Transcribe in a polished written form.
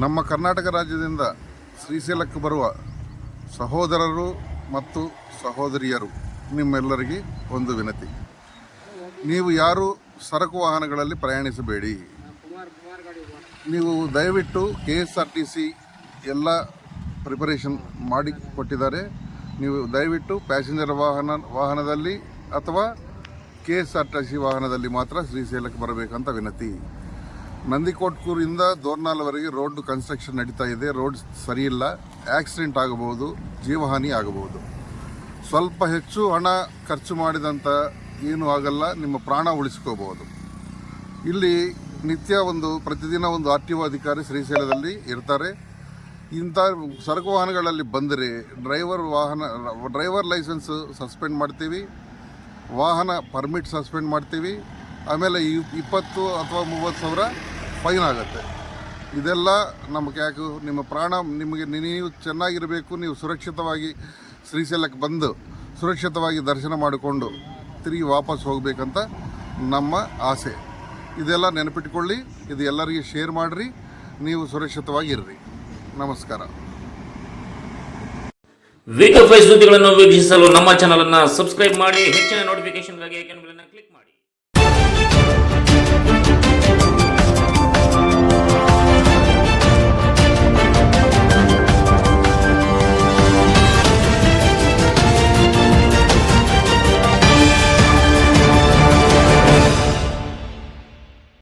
ನಮ್ಮ ಕರ್ನಾಟಕ ರಾಜ್ಯದಿಂದ ಶ್ರೀಶೈಲಕ್ಕೆ ಬರುವ ಸಹೋದರರು ಮತ್ತು ಸಹೋದರಿಯರು ನಿಮ್ಮೆಲ್ಲರಿಗೆ ಒಂದು ವಿನತಿ. ನೀವು ಯಾರು ಸರಕು ವಾಹನಗಳಲ್ಲಿ ಪ್ರಯಾಣಿಸಬೇಡಿ. ನೀವು ದಯವಿಟ್ಟು KSRTC ಎಲ್ಲ ಪ್ರಿಪರೇಷನ್ ಮಾಡಿ ಕೊಟ್ಟಿದ್ದಾರೆ. ನೀವು ದಯವಿಟ್ಟು ಪ್ಯಾಸೆಂಜರ್ ವಾಹನದಲ್ಲಿ ಅಥವಾ KSRTC ವಾಹನದಲ್ಲಿ ಮಾತ್ರ ಶ್ರೀಶೈಲಕ್ಕೆ ಬರಬೇಕಂತ ವಿನತಿ. ನಂದಿಕೋಟ್ಕೂರಿಂದ ದೋರ್ನಾಲ್ವರೆಗೆ ರೋಡ್ ಕನ್ಸ್ಟ್ರಕ್ಷನ್ ನಡೀತಾ ಇದೆ. ರೋಡ್ ಸರಿಯಿಲ್ಲ, ಆಕ್ಸಿಡೆಂಟ್ ಆಗಬಹುದು, ಜೀವಹಾನಿ ಆಗಬಹುದು. ಸ್ವಲ್ಪ ಹೆಚ್ಚು ಹಣ ಖರ್ಚು ಮಾಡಿದಂಥ ಏನೂ ಆಗಲ್ಲ, ನಿಮ್ಮ ಪ್ರಾಣ ಉಳಿಸ್ಕೋಬಹುದು. ಇಲ್ಲಿ ನಿತ್ಯ ಪ್ರತಿದಿನ ಒಂದು RTO ಅಧಿಕಾರಿ ಶ್ರೀಶೈಲದಲ್ಲಿ ಇರ್ತಾರೆ. ಇಂಥ ಸರಕು ವಾಹನಗಳಲ್ಲಿ ಬಂದರೆ ಡ್ರೈವರ್ ಲೈಸೆನ್ಸ್ ಸಸ್ಪೆಂಡ್ ಮಾಡ್ತೀವಿ, ವಾಹನ ಪರ್ಮಿಟ್ ಸಸ್ಪೆಂಡ್ ಮಾಡ್ತೀವಿ. ಆಮೇಲೆ 20 ಅಥವಾ 30 ಸಾವಿರ ಫೈನ್ ಆಗುತ್ತೆ. ಇದೆಲ್ಲ ನಮಗೆ ಯಾಕೆ, ನಿಮ್ಮ ಪ್ರಾಣ ನೀವು ಚೆನ್ನಾಗಿರಬೇಕು. ನೀವು ಸುರಕ್ಷಿತವಾಗಿ ಶ್ರೀಶೈಲಕ್ಕೆ ಬಂದು ಸುರಕ್ಷಿತವಾಗಿ ದರ್ಶನ ಮಾಡಿಕೊಂಡು ತಿರುಗಿ ವಾಪಸ್ ಹೋಗಬೇಕಂತ ನಮ್ಮ ಆಸೆ. ಇದೆಲ್ಲ ನೆನಪಿಟ್ಕೊಳ್ಳಿ. ಇದು ಎಲ್ಲರಿಗೆ ಶೇರ್ ಮಾಡಿರಿ. ನೀವು ಸುರಕ್ಷಿತವಾಗಿರ್ರಿ. ನಮಸ್ಕಾರ. ವೇಗ ಸುದ್ದಿಗಳನ್ನು ವೀಕ್ಷಿಸಲು ನಮ್ಮ ಚಾನಲ್ ಅನ್ನು ಸಬ್ಸ್ಕ್ರೈಬ್ ಮಾಡಿ. ಹೆಚ್ಚಿನ ನೋಟಿಫಿಕೇಶನ್ಗಾಗಿ